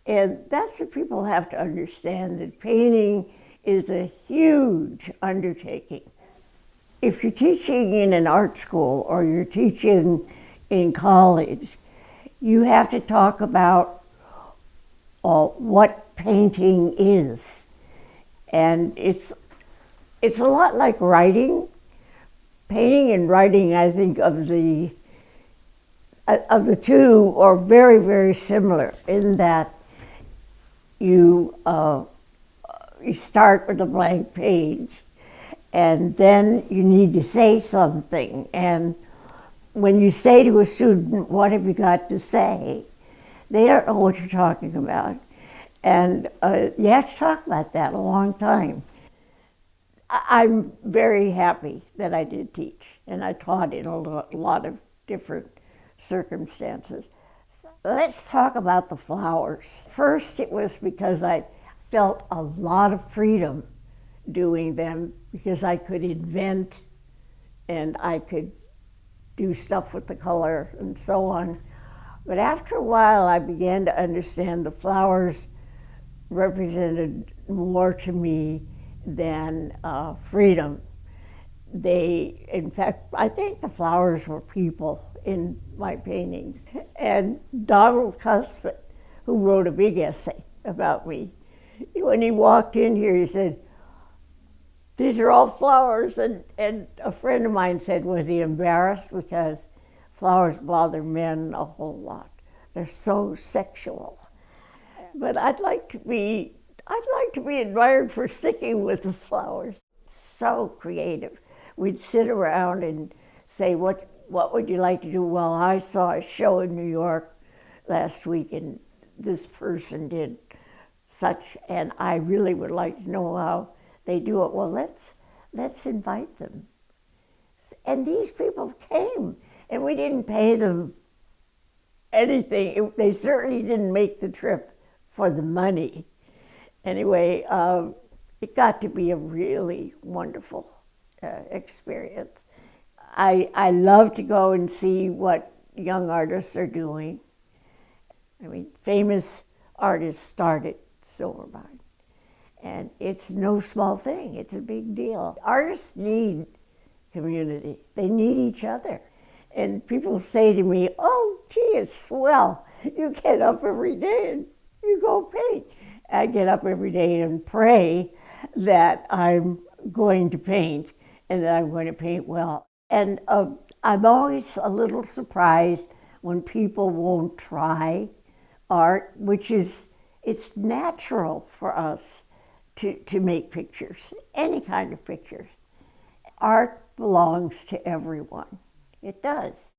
And that's what people have to understand, that painting is a huge undertaking. If you're teaching in an art school or you're teaching in college, you have to talk about what painting is. And it's a lot like writing. Painting and writing, I think, of the two are very, very similar in that you start with a blank page, and then you need to say something. And when you say to a student, "What have you got to say?" they don't know what you're talking about. And you have to talk about that a long time. I'm very happy that I did teach, and I taught in a lot of different circumstances. So let's talk about the flowers. First, it was because I felt a lot of freedom doing them, because I could invent and I could do stuff with the color and so on. But after a while, I began to understand the flowers represented more to me than freedom. In fact, I think the flowers were people in my paintings. And Donald Cuspit, who wrote a big essay about me, when he walked in here, he said, "These are all flowers." And a friend of mine said, was he embarrassed because flowers bother men a whole lot. They're so sexual. But I'd like to be admired for sticking with the flowers. So creative. We'd sit around and say, what would you like to do? Well, I saw a show in New York last week and this person did such, and I really would like to know how they do it. Well, let's invite them. And these people came, and we didn't pay them anything. They certainly didn't make the trip for the money. Anyway, it got to be a really wonderful experience. I love to go and see what young artists are doing. I mean, famous artists started Silvermine, and it's no small thing. It's a big deal. Artists need community. They need each other. And people say to me, "Oh, gee, it's swell. You get up every day and you go paint." I get up every day and pray that I'm going to paint and that I'm going to paint well. And I'm always a little surprised when people won't try art, it's natural for us to make pictures, any kind of pictures. Art belongs to everyone. It does.